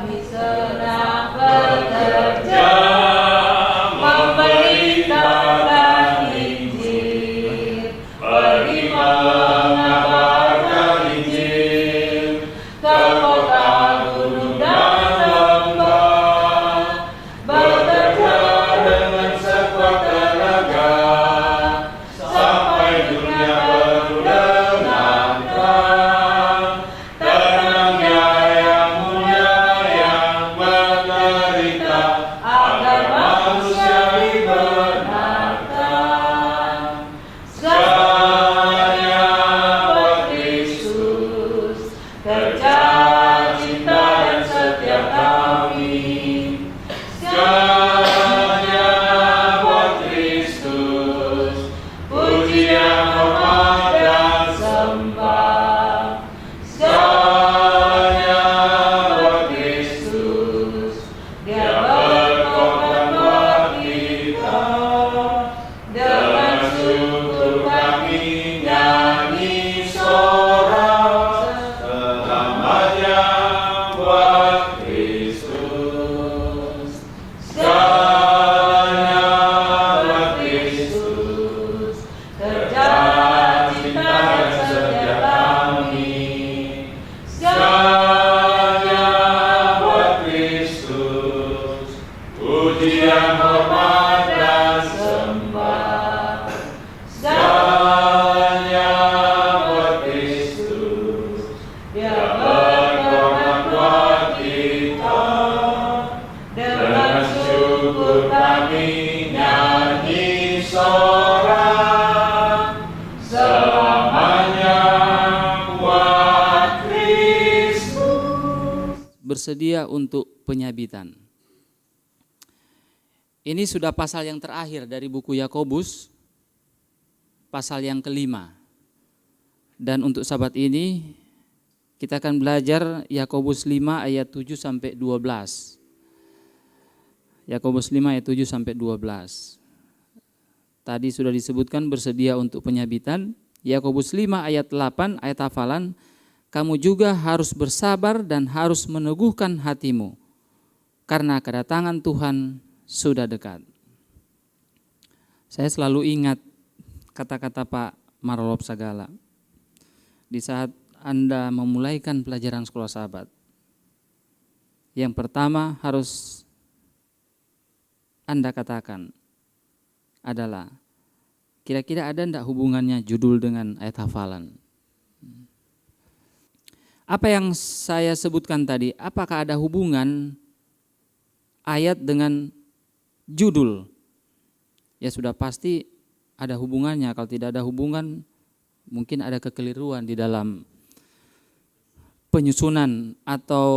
kami senang bekerja memberitakan Injil, pergi mengabarkan Injil ke kota, gunung dan lembah, bekerja dengan sekuat tenaga sampai dunia baru dengarkan tenangnya yang mulia yang menderita agar manusia dibenarkan. Segalanya buat Kristus, kerja cinta dan setia kami. Segalanya buat Kristus, pujian, hormat dan sembah. Segalanya buat Kristus, Dia berkorban buat kita. Dengan syukur kami nyanyi sorak, selamanya buat Kristus. Segalanya buat Kristus, kerja cinta dan setia kami. Segalanya buat Kristus, pujian, hormat dan sembah. Segalanya buat Kristus, Dia berkorban buat kita. Dengan syukur kami nyanyi sorak, selamanya buat Kristus. Bersedia untuk penyabitan. Ini sudah pasal yang terakhir dari buku Yakobus, pasal yang kelima. Dan untuk sahabat ini kita akan belajar Yakobus 5 ayat 7 sampai 12. Yakobus 5 ayat 7 sampai 12. Tadi sudah disebutkan bersedia untuk penyabitan. Yakobus 5 ayat 8 ayat hafalan, kamu juga harus bersabar dan harus meneguhkan hatimu, karena kedatangan Tuhan sudah dekat. Saya selalu ingat kata-kata Pak Marolop Sagala di saat Anda memulaikan pelajaran sekolah sahabat. Yang pertama harus Anda katakan adalah, kira-kira ada enggak hubungannya judul dengan ayat hafalan? Apa yang saya sebutkan tadi, apakah ada hubungan ayat dengan judul? Ya sudah pasti ada hubungannya. Kalau tidak ada hubungan, mungkin ada kekeliruan di dalam penyusunan atau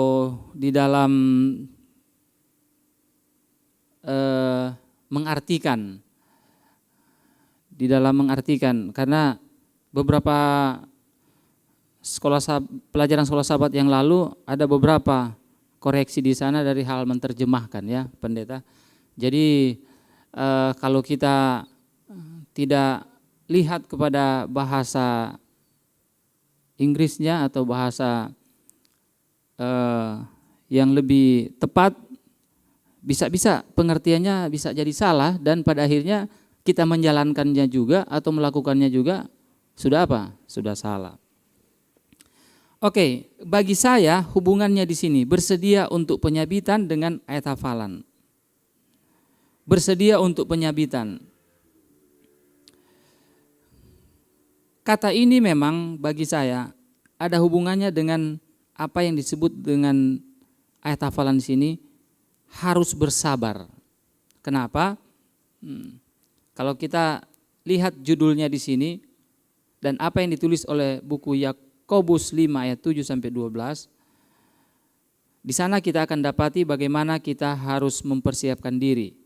di dalam mengartikan. Di dalam mengartikan, karena beberapa pelajaran sekolah sahabat yang lalu ada beberapa koreksi di sana dari hal menerjemahkan ya pendeta. Jadi kalau kita tidak lihat kepada bahasa Inggrisnya atau bahasa yang lebih tepat, bisa-bisa pengertiannya bisa jadi salah dan pada akhirnya kita menjalankannya juga atau melakukannya juga sudah apa? Sudah salah. Oke, bagi saya hubungannya di sini bersedia untuk penyabitan dengan ayat hafalan. Bersedia untuk penyabitan. Kata ini memang bagi saya ada hubungannya dengan apa yang disebut dengan ayat hafalan di sini, harus bersabar. Kenapa? Kalau kita lihat judulnya di sini dan apa yang ditulis oleh buku Yakobus 5 ayat 7 sampai 12, di sana kita akan dapati bagaimana kita harus mempersiapkan diri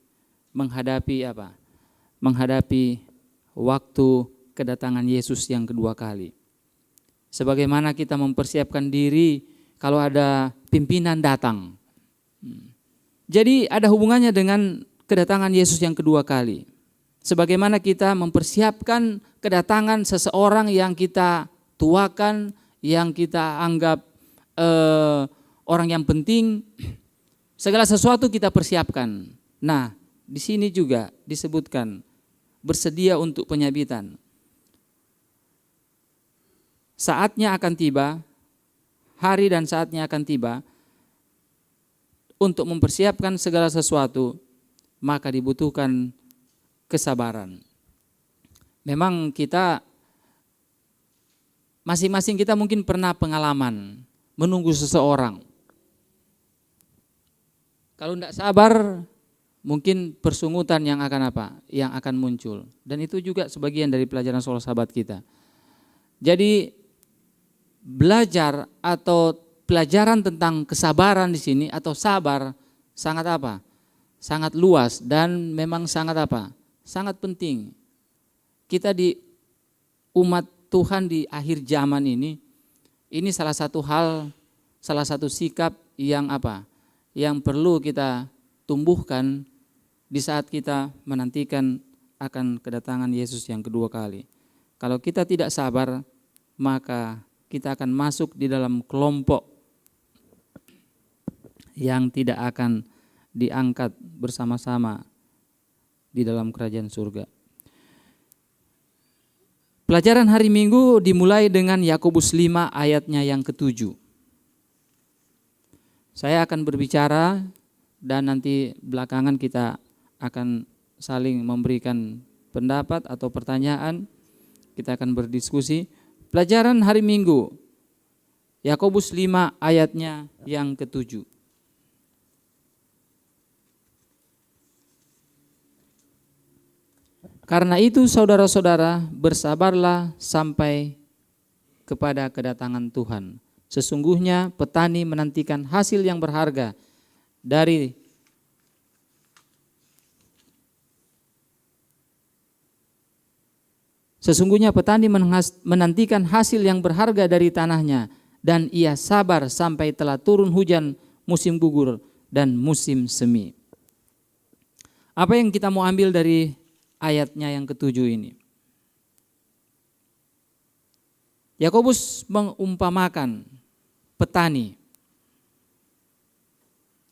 menghadapi apa? Menghadapi waktu kedatangan Yesus yang kedua kali. Sebagaimana kita mempersiapkan diri kalau ada pimpinan datang. Jadi ada hubungannya dengan kedatangan Yesus yang kedua kali. Sebagaimana kita mempersiapkan kedatangan seseorang yang kita tuakan, yang kita anggap orang yang penting, segala sesuatu kita persiapkan. Nah, di sini juga disebutkan bersedia untuk penyabitan. Saatnya akan tiba, hari dan saatnya akan tiba untuk mempersiapkan segala sesuatu, maka dibutuhkan kesabaran. Memang kita masing-masing kita mungkin pernah pengalaman menunggu seseorang. Kalau tidak sabar, mungkin persungutan yang akan apa? Yang akan muncul. Dan itu juga sebagian dari pelajaran soal sahabat kita. Jadi belajar atau pelajaran tentang kesabaran di sini atau sabar sangat apa? Sangat luas dan memang sangat apa? Sangat penting. Kita di umat Tuhan di akhir zaman ini salah satu hal, salah satu sikap yang apa? Yang perlu kita tumbuhkan di saat kita menantikan akan kedatangan Yesus yang kedua kali. Kalau kita tidak sabar, maka kita akan masuk di dalam kelompok yang tidak akan diangkat bersama-sama di dalam kerajaan surga. Pelajaran hari Minggu dimulai dengan Yakobus 5 ayatnya yang ke-7. Saya akan berbicara dan nanti belakangan kita akan saling memberikan pendapat atau pertanyaan. Kita akan berdiskusi. Pelajaran hari Minggu, Yakobus 5 ayatnya yang ke-7. Karena itu saudara-saudara, bersabarlah sampai kepada kedatangan Tuhan. Sesungguhnya petani menantikan hasil yang berharga dari menantikan hasil yang berharga dari tanahnya, dan ia sabar sampai telah turun hujan musim gugur dan musim semi. Apa yang kita mau ambil dari ayatnya yang ke-7 ini? Yakobus mengumpamakan petani.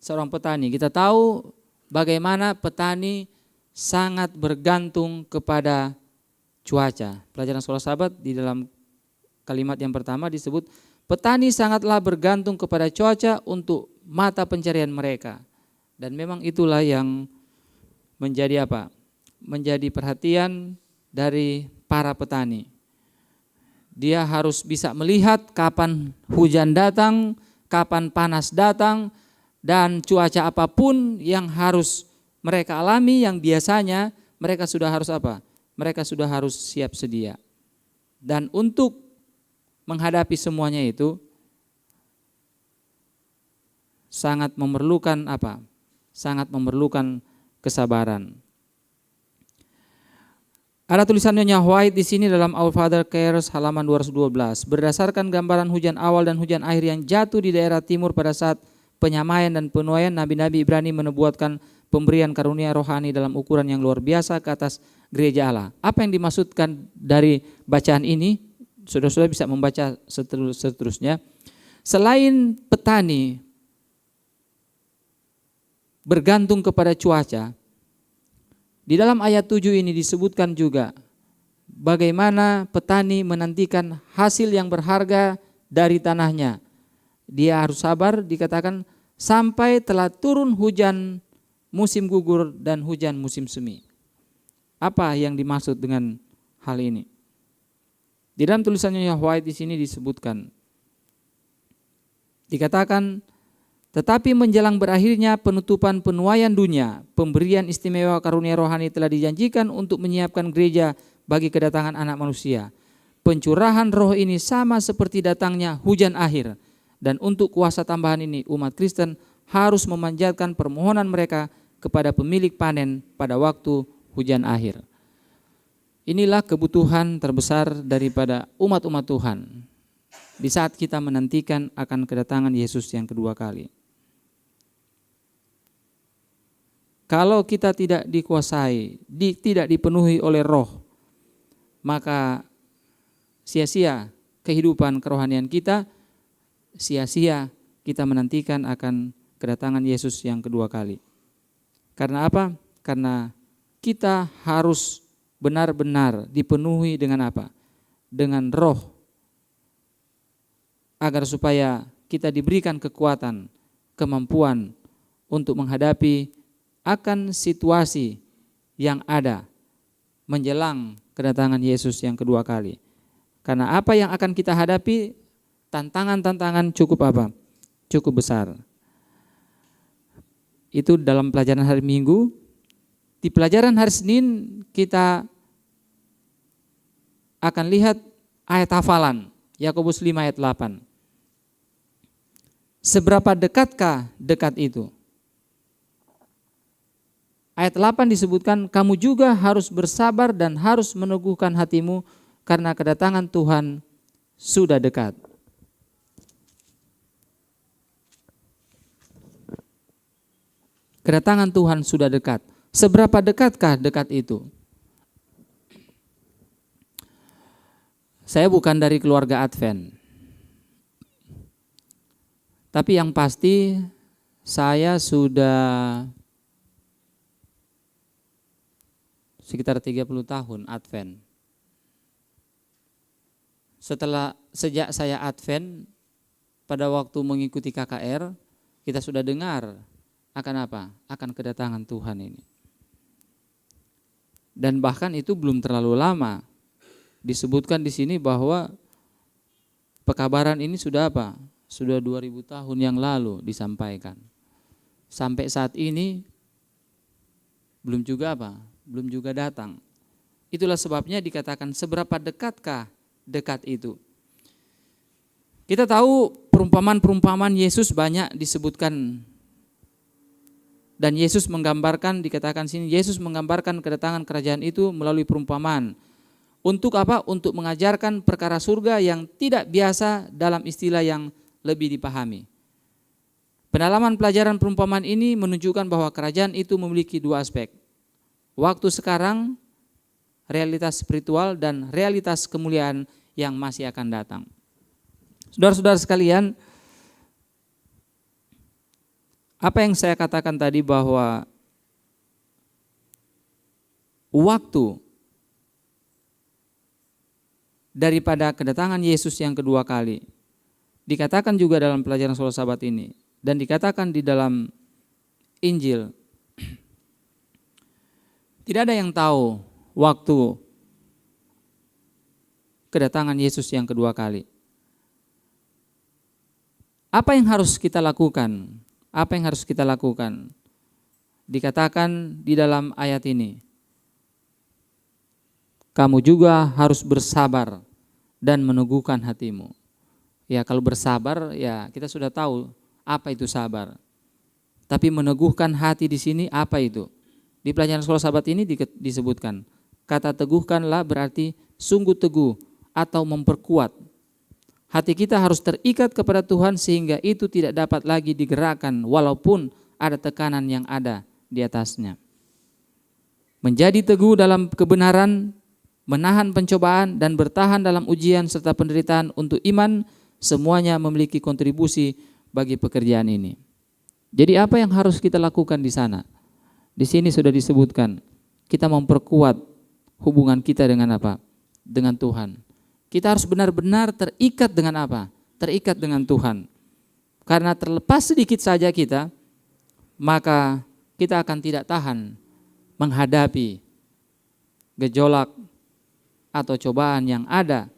Seorang petani, kita tahu bagaimana petani sangat bergantung kepada cuaca. Pelajaran sekolah sahabat di dalam kalimat yang pertama disebut petani sangatlah bergantung kepada cuaca untuk mata pencarian mereka. Dan memang itulah yang menjadi apa? Menjadi perhatian dari para petani. Dia harus bisa melihat kapan hujan datang, kapan panas datang, dan cuaca apapun yang harus mereka alami, yang biasanya mereka sudah harus apa? Mereka sudah harus siap sedia. Dan untuk menghadapi semuanya itu sangat memerlukan apa? Sangat memerlukan kesabaran. Ada tulisan Nyonya White di sini dalam Our Father Cares halaman 212. Berdasarkan gambaran hujan awal dan hujan akhir yang jatuh di daerah timur pada saat penyamaian dan penuaian, nabi-nabi Ibrani menubuatkan pemberian karunia rohani dalam ukuran yang luar biasa ke atas gereja Allah. Apa yang dimaksudkan dari bacaan ini? Saudara-saudara bisa membaca seterusnya. Selain petani bergantung kepada cuaca, di dalam ayat 7 ini disebutkan juga bagaimana petani menantikan hasil yang berharga dari tanahnya. Dia harus sabar, dikatakan sampai telah turun hujan musim gugur dan hujan musim semi. Apa yang dimaksud dengan hal ini? Di dalam tulisannya White di sini disebutkan, dikatakan, tetapi menjelang berakhirnya penutupan penuaian dunia, pemberian istimewa karunia rohani telah dijanjikan untuk menyiapkan gereja bagi kedatangan anak manusia. Pencurahan roh ini sama seperti datangnya hujan akhir, dan untuk kuasa tambahan ini umat Kristen harus memanjatkan permohonan mereka kepada pemilik panen pada waktu hujan akhir. Inilah kebutuhan terbesar daripada umat-umat Tuhan di saat kita menantikan akan kedatangan Yesus yang kedua kali. Kalau kita tidak dikuasai, tidak dipenuhi oleh roh, maka sia-sia kehidupan kerohanian kita, sia-sia kita menantikan akan kedatangan Yesus yang kedua kali. Karena apa? Karena kita harus benar-benar dipenuhi dengan apa? Dengan roh, agar supaya kita diberikan kekuatan, kemampuan untuk menghadapi akan situasi yang ada menjelang kedatangan Yesus yang kedua kali. Karena apa yang akan kita hadapi, tantangan-tantangan cukup apa? Cukup besar. Itu dalam pelajaran hari Minggu. Di pelajaran hari Senin kita akan lihat ayat hafalan Yakobus 5 ayat 8. Seberapa dekatkah dekat itu? Ayat 8 disebutkan, kamu juga harus bersabar dan harus meneguhkan hatimu karena kedatangan Tuhan sudah dekat. Kedatangan Tuhan sudah dekat. Seberapa dekatkah dekat itu? Saya bukan dari keluarga Advent. Tapi yang pasti saya sudah sekitar 30 tahun Advent. Sejak saya Advent, pada waktu mengikuti KKR, kita sudah dengar akan apa? Akan kedatangan Tuhan ini. Dan bahkan itu belum terlalu lama. Disebutkan di sini bahwa pekabaran ini sudah apa? Sudah 2000 tahun yang lalu disampaikan. Sampai saat ini belum juga apa? Belum juga datang. Itulah sebabnya dikatakan seberapa dekatkah dekat itu. Kita tahu perumpamaan-perumpamaan Yesus banyak disebutkan. Dan Yesus menggambarkan, dikatakan sini, Yesus menggambarkan kedatangan kerajaan itu melalui perumpamaan. Untuk apa? Untuk mengajarkan perkara surga yang tidak biasa dalam istilah yang lebih dipahami. Pendalaman pelajaran perumpamaan ini menunjukkan bahwa kerajaan itu memiliki dua aspek. Waktu sekarang, realitas spiritual, dan realitas kemuliaan yang masih akan datang. Saudara-saudara sekalian, apa yang saya katakan tadi bahwa waktu daripada kedatangan Yesus yang kedua kali dikatakan juga dalam pelajaran Saudara Sahabat ini, dan dikatakan di dalam Injil. Tidak ada yang tahu waktu kedatangan Yesus yang kedua kali. Apa yang harus kita lakukan? Apa yang harus kita lakukan? Dikatakan di dalam ayat ini, kamu juga harus bersabar dan meneguhkan hatimu. Ya, kalau bersabar, ya kita sudah tahu apa itu sabar. Tapi meneguhkan hati di sini apa itu? Di pelajaran Sekolah Sahabat ini disebutkan, kata teguhkanlah berarti sungguh teguh atau memperkuat. Hati kita harus terikat kepada Tuhan sehingga itu tidak dapat lagi digerakkan walaupun ada tekanan yang ada di atasnya. Menjadi teguh dalam kebenaran, menahan pencobaan dan bertahan dalam ujian serta penderitaan untuk iman, semuanya memiliki kontribusi bagi pekerjaan ini. Jadi apa yang harus kita lakukan di sana? Di sini sudah disebutkan, kita memperkuat hubungan kita dengan apa? Dengan Tuhan. Kita harus benar-benar terikat dengan apa? Terikat dengan Tuhan. Karena terlepas sedikit saja kita, maka kita akan tidak tahan menghadapi gejolak atau cobaan yang ada.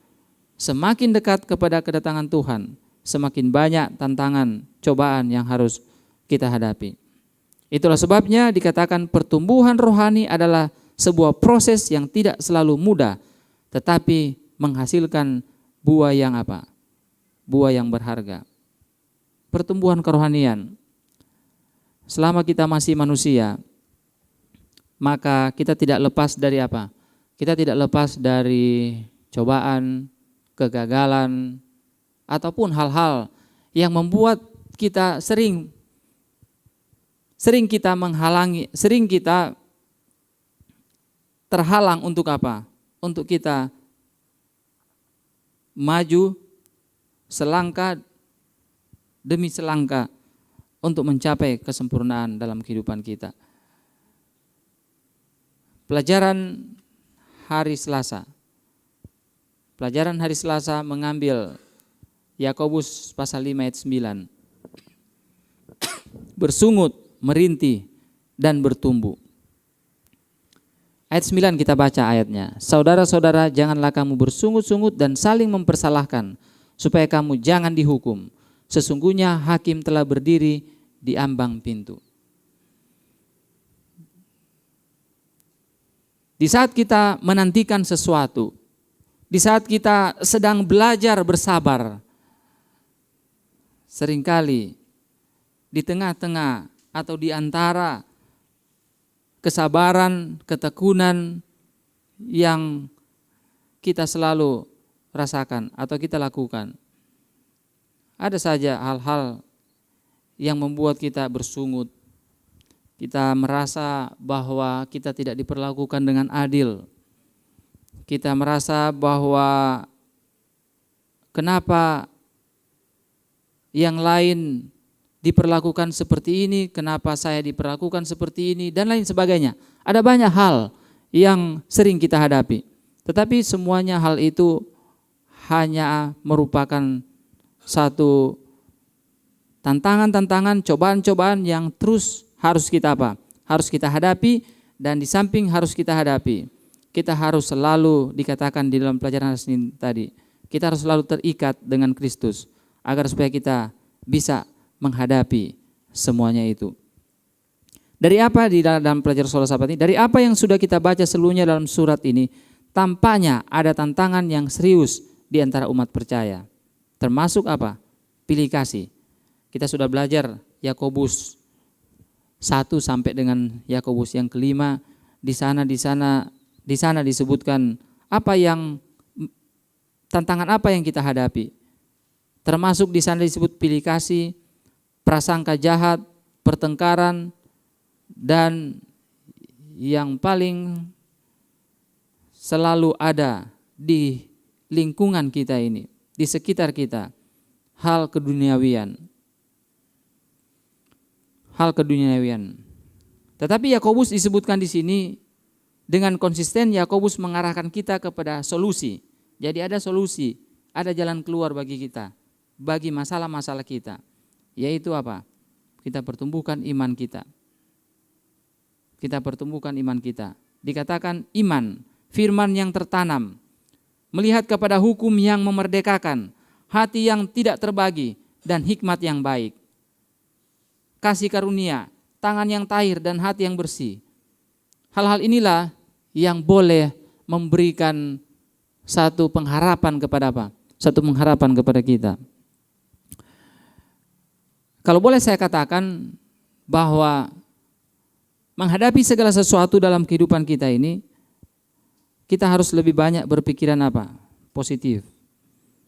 Semakin dekat kepada kedatangan Tuhan, semakin banyak tantangan, cobaan yang harus kita hadapi. Itulah sebabnya dikatakan pertumbuhan rohani adalah sebuah proses yang tidak selalu mudah, tetapi menghasilkan buah yang apa? Buah yang berharga. Pertumbuhan kerohanian. Selama kita masih manusia, maka kita tidak lepas dari apa? Kita tidak lepas dari cobaan, kegagalan, ataupun hal-hal yang membuat kita sering kita menghalangi, sering kita terhalang untuk apa? Untuk kita maju selangkah demi selangkah untuk mencapai kesempurnaan dalam kehidupan kita. Pelajaran hari Selasa. Pelajaran hari Selasa mengambil Yakobus pasal 5 ayat 9. Bersungut, merintih, dan bertumbuh. Ayat 9 kita baca ayatnya. Saudara-saudara, janganlah kamu bersungut-sungut dan saling mempersalahkan, supaya kamu jangan dihukum. Sesungguhnya hakim telah berdiri di ambang pintu. Di saat kita menantikan sesuatu, di saat kita sedang belajar bersabar, seringkali di tengah-tengah atau di antara kesabaran, ketekunan yang kita selalu rasakan atau kita lakukan, ada saja hal-hal yang membuat kita bersungut. Kita merasa bahwa kita tidak diperlakukan dengan adil. Kita merasa bahwa kenapa yang lain diperlakukan seperti ini, kenapa saya diperlakukan seperti ini, dan lain sebagainya. Ada banyak hal yang sering kita hadapi. Tetapi semuanya hal itu hanya merupakan satu tantangan-tantangan, cobaan-cobaan yang terus harus kita harus kita hadapi, dan di samping harus kita hadapi, kita harus selalu dikatakan di dalam pelajaran hari Senin tadi, kita harus selalu terikat dengan Kristus agar supaya kita bisa menghadapi semuanya itu. Dari apa di dalam pelajaran soal sahabat ini? Dari apa yang sudah kita baca seluruhnya dalam surat ini, tampaknya ada tantangan yang serius di antara umat percaya. Termasuk apa? Pilih kasih. Kita sudah belajar Yakobus 1 sampai dengan Yakobus yang kelima. Di sana disebutkan apa yang tantangan apa yang kita hadapi. Termasuk di sana disebut pilih kasih, prasangka jahat, pertengkaran, dan yang paling selalu ada di lingkungan kita ini, di sekitar kita, hal keduniawian. Hal keduniawian. Tetapi Yakobus disebutkan di sini dengan konsisten. Yakobus mengarahkan kita kepada solusi. Jadi ada solusi, ada jalan keluar bagi kita, bagi masalah-masalah kita. Yaitu apa? Kita pertumbuhkan iman kita. Kita pertumbuhkan iman kita. Dikatakan iman, firman yang tertanam, melihat kepada hukum yang memerdekakan, hati yang tidak terbagi, dan hikmat yang baik. Kasih karunia, tangan yang tahir, dan hati yang bersih. Hal-hal inilah yang boleh memberikan satu pengharapan kepada apa? Satu pengharapan kepada kita. Kalau boleh saya katakan bahwa menghadapi segala sesuatu dalam kehidupan kita ini, kita harus lebih banyak berpikiran apa? Positif.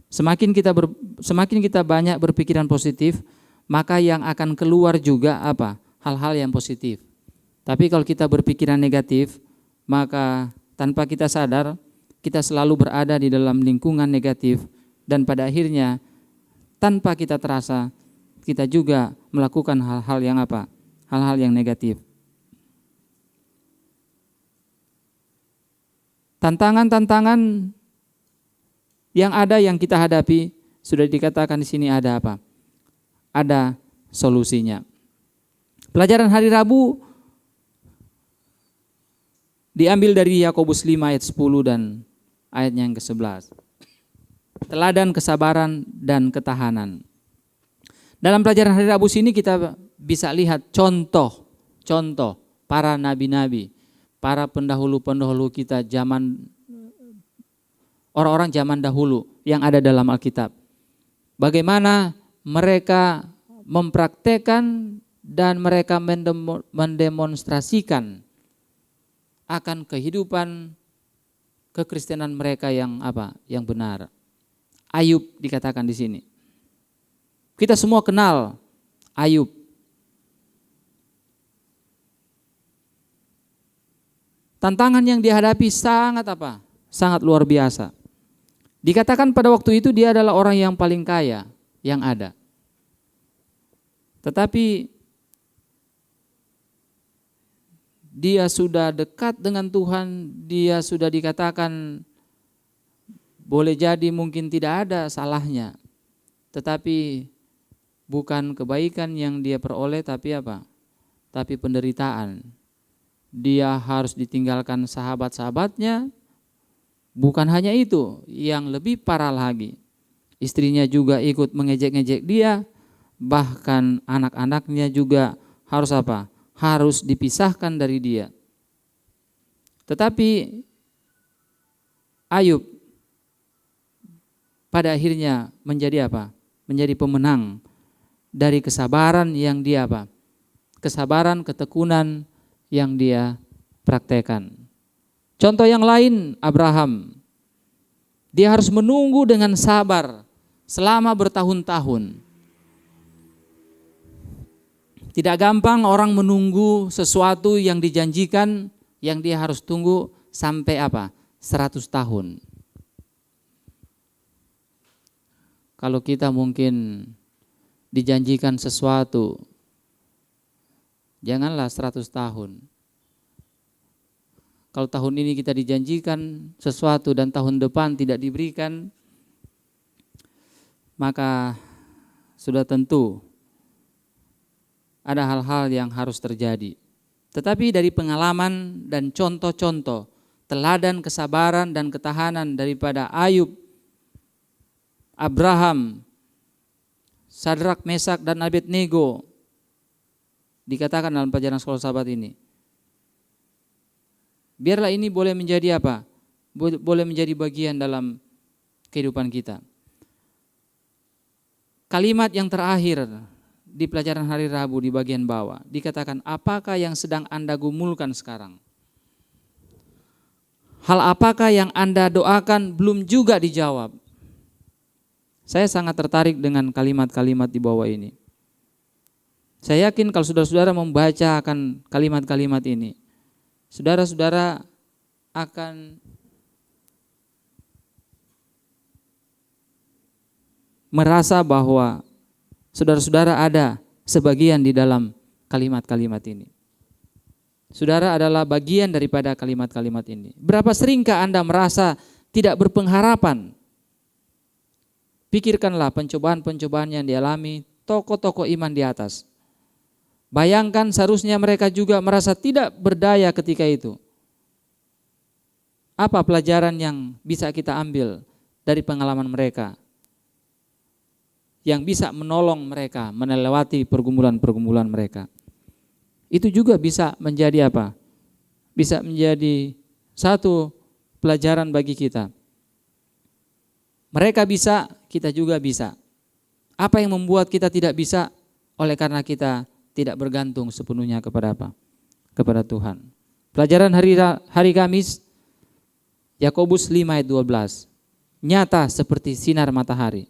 Semakin kita banyak berpikiran positif, maka yang akan keluar juga apa? Hal-hal yang positif. Tapi kalau kita berpikiran negatif, maka tanpa kita sadar, kita selalu berada di dalam lingkungan negatif, dan pada akhirnya tanpa kita terasa, kita juga melakukan hal-hal yang apa? Hal-hal yang negatif. Tantangan-tantangan yang ada yang kita hadapi, sudah dikatakan di sini ada apa? Ada solusinya. Pelajaran hari Rabu diambil dari Yakobus 5 ayat 10 dan ayatnya yang ke-11. Teladan kesabaran dan ketahanan. Dalam pelajaran hari Rabu sini kita bisa lihat contoh para nabi-nabi, para pendahulu-pendahulu kita orang-orang zaman dahulu yang ada dalam Alkitab. Bagaimana mereka mempraktekkan dan mereka mendemonstrasikan akan kehidupan kekristenan mereka yang apa? Yang benar. Ayub dikatakan di sini. Kita semua kenal Ayub. Tantangan yang dihadapi sangat apa? Sangat luar biasa. Dikatakan pada waktu itu dia adalah orang yang paling kaya yang ada. Tetapi dia sudah dekat dengan Tuhan, dia sudah dikatakan boleh jadi mungkin tidak ada salahnya. Tetapi bukan kebaikan yang dia peroleh, tapi apa? Tapi penderitaan. Dia harus ditinggalkan sahabat-sahabatnya. Bukan hanya itu, yang lebih parah lagi, istrinya juga ikut mengejek-ngejek dia, bahkan anak-anaknya juga harus apa? Harus dipisahkan dari dia. Tetapi Ayub pada akhirnya menjadi apa? Menjadi pemenang dari kesabaran yang dia apa? Kesabaran, ketekunan yang dia praktekkan. Contoh yang lain, Abraham. Dia harus menunggu dengan sabar selama bertahun-tahun. Tidak gampang orang menunggu sesuatu yang dijanjikan, yang dia harus tunggu sampai apa? 100 tahun. Kalau kita mungkin dijanjikan sesuatu, janganlah 100 tahun. Kalau tahun ini kita dijanjikan sesuatu dan tahun depan tidak diberikan, maka sudah tentu ada hal-hal yang harus terjadi. Tetapi dari pengalaman dan contoh-contoh, teladan kesabaran dan ketahanan daripada Ayub, Abraham, Sadrak, Mesak, dan Abednego, dikatakan dalam pelajaran sekolah sahabat ini. Biarlah ini boleh menjadi apa? Boleh menjadi bagian dalam kehidupan kita. Kalimat yang terakhir di pelajaran hari Rabu di bagian bawah dikatakan, apakah yang sedang Anda gumulkan sekarang? Hal apakah yang Anda doakan belum juga dijawab? Saya sangat tertarik dengan kalimat-kalimat di bawah ini. Saya yakin kalau saudara-saudara membaca akan kalimat-kalimat ini, saudara-saudara akan merasa bahwa saudara-saudara ada sebagian di dalam kalimat-kalimat ini. Saudara adalah bagian daripada kalimat-kalimat ini. Berapa seringkah Anda merasa tidak berpengharapan? Pikirkanlah pencobaan-pencobaan yang dialami tokoh-tokoh iman di atas. Bayangkan seharusnya mereka juga merasa tidak berdaya ketika itu. Apa pelajaran yang bisa kita ambil dari pengalaman mereka? Yang bisa menolong mereka melewati pergumulan-pergumulan mereka. Itu juga bisa menjadi apa? Bisa menjadi satu pelajaran bagi kita. Mereka bisa, kita juga bisa. Apa yang membuat kita tidak bisa? Oleh karena kita tidak bergantung sepenuhnya kepada apa? Kepada Tuhan. Pelajaran hari Kamis, Yakobus 5 ayat 12. Nyata seperti sinar matahari.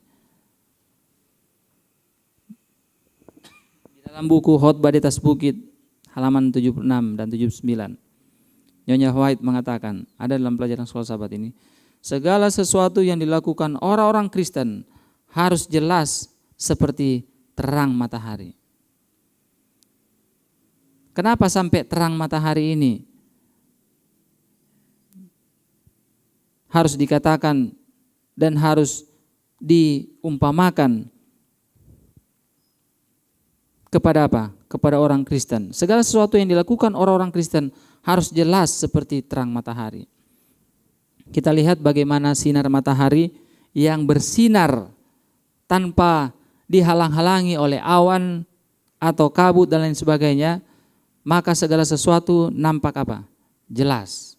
Di dalam buku Khotbah di atas Bukit, halaman 76 dan 79. Nyonya White mengatakan, ada dalam pelajaran sekolah sahabat ini, segala sesuatu yang dilakukan orang-orang Kristen harus jelas seperti terang matahari. Kenapa sampai terang matahari ini harus dikatakan dan harus diumpamakan kepada apa? Kepada orang Kristen. Segala sesuatu yang dilakukan orang-orang Kristen harus jelas seperti terang matahari. Kita lihat bagaimana sinar matahari yang bersinar tanpa dihalang-halangi oleh awan atau kabut dan lain sebagainya, maka segala sesuatu nampak apa? Jelas.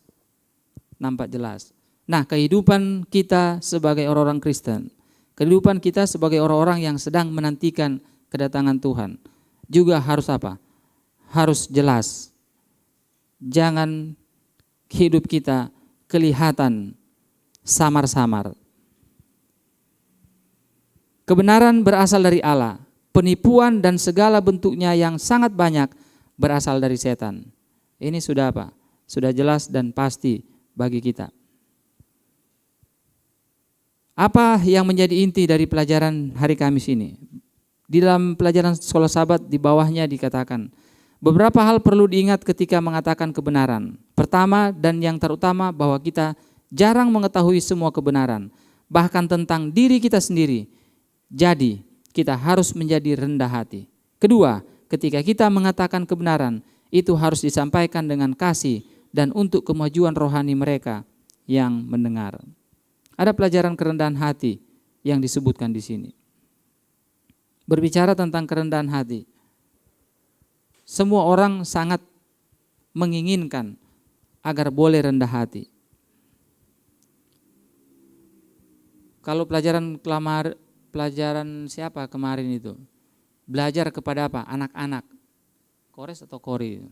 Nampak jelas. Nah, kehidupan kita sebagai orang-orang Kristen, kehidupan kita sebagai orang-orang yang sedang menantikan kedatangan Tuhan, juga harus apa? Harus jelas. Jangan hidup kita kelihatan samar-samar. Kebenaran berasal dari Allah. Penipuan dan segala bentuknya yang sangat banyak berasal dari setan. Ini sudah apa? Sudah jelas dan pasti bagi kita. Apa yang menjadi inti dari pelajaran hari Kamis ini? Di dalam pelajaran sekolah sahabat di bawahnya dikatakan, beberapa hal perlu diingat ketika mengatakan kebenaran. Pertama dan yang terutama bahwa kita jarang mengetahui semua kebenaran, bahkan tentang diri kita sendiri. Jadi, kita harus menjadi rendah hati. Kedua, ketika kita mengatakan kebenaran, itu harus disampaikan dengan kasih dan untuk kemajuan rohani mereka yang mendengar. Ada pelajaran kerendahan hati yang disebutkan di sini. Berbicara tentang kerendahan hati, semua orang sangat menginginkan agar boleh rendah hati. Kalau pelajaran siapa kemarin itu? Belajar kepada apa? Anak-anak. Kores atau Kori?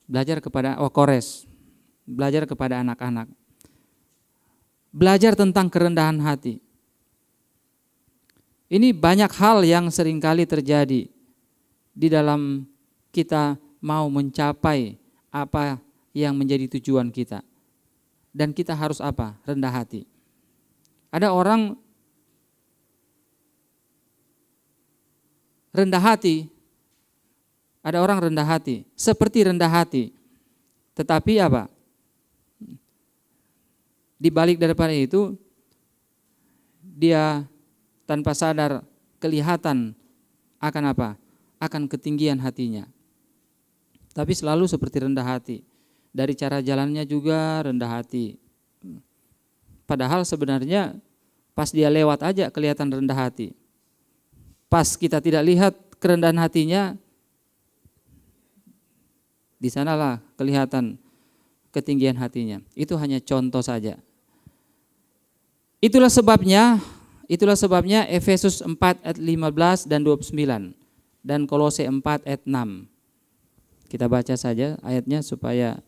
Belajar kepada Kores. Belajar kepada anak-anak. Belajar tentang kerendahan hati. Ini banyak hal yang seringkali terjadi di dalam kita mau mencapai apa yang menjadi tujuan kita. Dan kita harus apa? Rendah hati. Ada orang rendah hati. Ada orang rendah hati, seperti rendah hati. Tetapi apa? Di balik daripada itu, dia tanpa sadar kelihatan akan apa? Akan ketinggian hatinya. Tapi selalu seperti rendah hati. Dari cara jalannya juga rendah hati. Padahal sebenarnya pas dia lewat aja kelihatan rendah hati. Pas kita tidak lihat kerendahan hatinya, di sanalah kelihatan ketinggian hatinya. Itu hanya contoh saja. Itulah sebabnya Efesus 4 ayat 15 dan 29 dan Kolose 4 ayat 6. Kita baca saja ayatnya supaya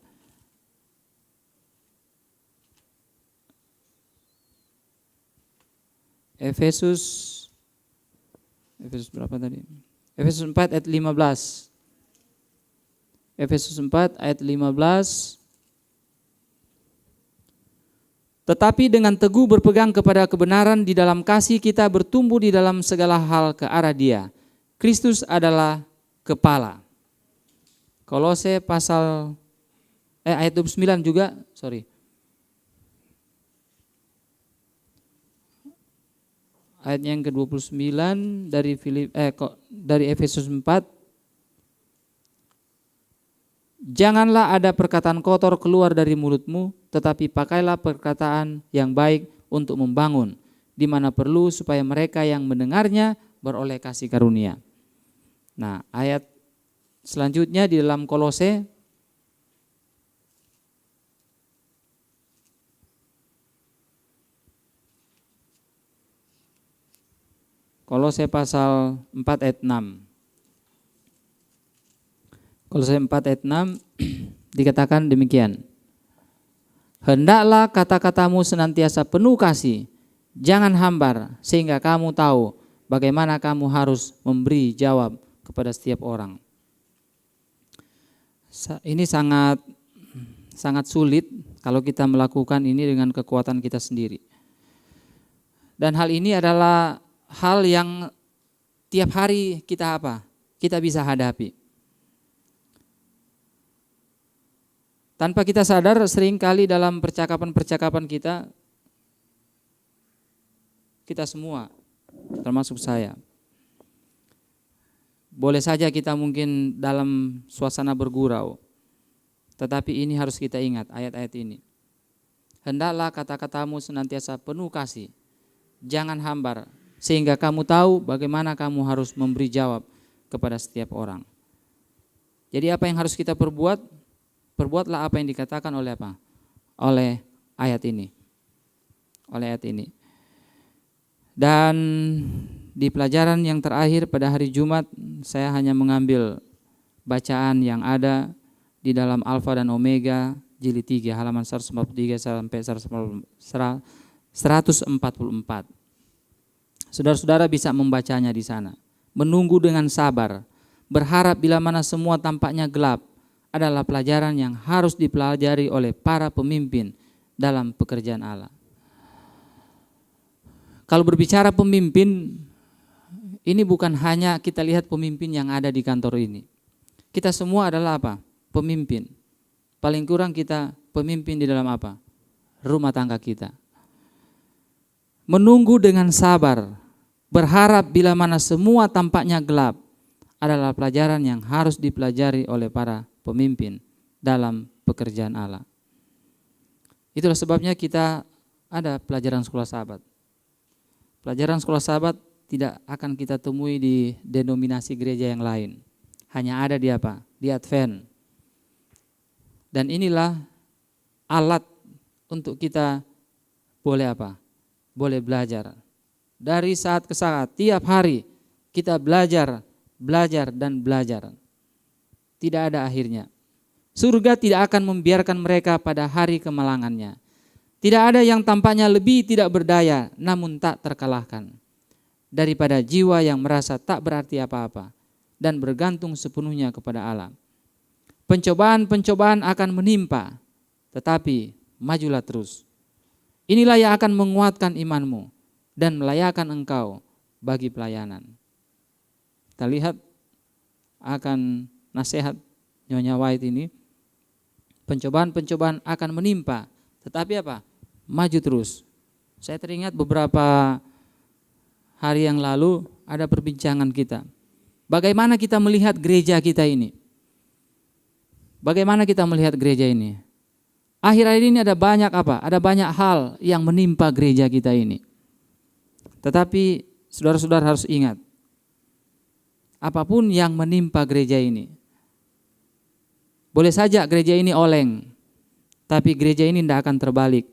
Efesus berapa tadi? Efesus 4 ayat 15. Efesus 4 ayat 15. Tetapi dengan teguh berpegang kepada kebenaran di dalam kasih kita bertumbuh di dalam segala hal ke arah Dia. Kristus adalah kepala. Kolose pasal ayat 29 juga, Ayat yang ke-29 dari Efesus 4. Janganlah ada perkataan kotor keluar dari mulutmu, tetapi pakailah perkataan yang baik untuk membangun, di mana perlu supaya mereka yang mendengarnya beroleh kasih karunia. Nah, ayat selanjutnya di dalam Kolose pasal 4 ayat 6. Kolose 4 ayat 6 dikatakan demikian. Hendaklah kata-katamu senantiasa penuh kasih, jangan hambar, sehingga kamu tahu bagaimana kamu harus memberi jawab kepada setiap orang. Ini sangat sulit kalau kita melakukan ini dengan kekuatan kita sendiri. Dan hal ini adalah hal yang tiap hari kita bisa hadapi. Tanpa kita sadar seringkali dalam percakapan-percakapan kita semua, termasuk saya. Boleh saja kita mungkin dalam suasana bergurau, tetapi ini harus kita ingat ayat-ayat ini. Hendaklah kata-katamu senantiasa penuh kasih, jangan hambar, sehingga kamu tahu bagaimana kamu harus memberi jawab kepada setiap orang. Jadi apa yang harus kita perbuat? Perbuatlah apa yang dikatakan oleh ayat ini. Dan di pelajaran yang terakhir pada hari Jumat, saya hanya mengambil bacaan yang ada di dalam Alfa dan Omega jilid 3 halaman 143 sampai 144. Saudara-saudara bisa membacanya di sana. Menunggu dengan sabar, berharap bila mana semua tampaknya gelap, adalah pelajaran yang harus dipelajari oleh para pemimpin dalam pekerjaan Allah. Kalau berbicara pemimpin, Ini bukan hanya kita lihat pemimpin yang ada di kantor ini. Kita semua adalah apa? Pemimpin. Paling kurang kita pemimpin di dalam apa? Rumah tangga kita. Menunggu dengan sabar, berharap bila mana semua tampaknya gelap, adalah pelajaran yang harus dipelajari oleh para pemimpin dalam pekerjaan Allah. Itulah sebabnya kita ada pelajaran sekolah sahabat. Pelajaran sekolah sahabat tidak akan kita temui di denominasi gereja yang lain. Hanya ada di apa? Di Advent. Dan inilah alat untuk kita boleh apa? Boleh belajar. Dari saat ke saat, tiap hari kita belajar dan belajar. Tidak ada akhirnya. Surga tidak akan membiarkan mereka pada hari kemalangannya. Tidak ada yang tampaknya lebih tidak berdaya namun tak terkalahkan daripada jiwa yang merasa tak berarti apa-apa dan bergantung sepenuhnya kepada Allah. Pencobaan-pencobaan akan menimpa, tetapi majulah terus. Inilah yang akan menguatkan imanmu dan melayakkan engkau bagi pelayanan. Kita lihat akan nasihat Nyonya White ini. Pencobaan-pencobaan akan menimpa, tetapi apa? Maju terus. Saya teringat beberapa hari yang lalu ada perbincangan kita. Bagaimana kita melihat gereja kita ini? Bagaimana kita melihat gereja ini? Akhir-akhir ini ada banyak apa? Ada banyak hal yang menimpa gereja kita ini. Tetapi saudara-saudara harus ingat, apapun yang menimpa gereja ini, boleh saja gereja ini oleng, tapi gereja ini tidak akan terbalik.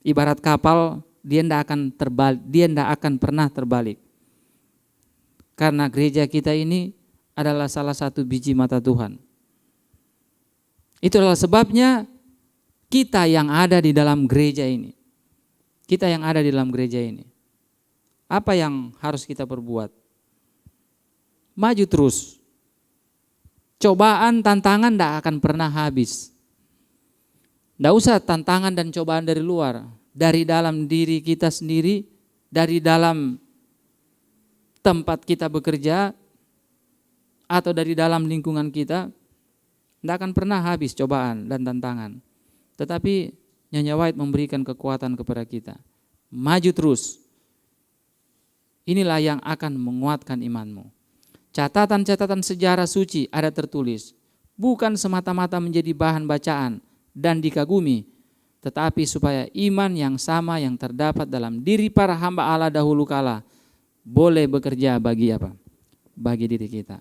Ibarat kapal, dia tidak akan pernah terbalik. Karena gereja kita ini adalah salah satu biji mata Tuhan. Itu adalah sebabnya kita yang ada di dalam gereja ini. Kita yang ada di dalam gereja ini. Apa yang harus kita perbuat? Maju terus. Cobaan, tantangan tidak akan pernah habis. Tidak usah tantangan dan cobaan dari luar. Dari dalam diri kita sendiri, dari dalam tempat kita bekerja, atau dari dalam lingkungan kita, tidak akan pernah habis cobaan dan tantangan. Tetapi Nyonya White memberikan kekuatan kepada kita. Maju terus. Inilah yang akan menguatkan imanmu. Catatan-catatan sejarah suci ada tertulis, bukan semata-mata menjadi bahan bacaan dan dikagumi, tetapi supaya iman yang sama yang terdapat dalam diri para hamba Allah dahulu kala boleh bekerja bagi apa? Bagi diri kita.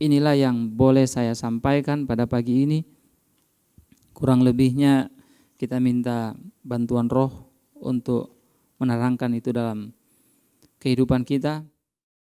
Inilah yang boleh saya sampaikan pada pagi ini. Kurang lebihnya kita minta bantuan Roh untuk menerangkan itu dalam kehidupan kita.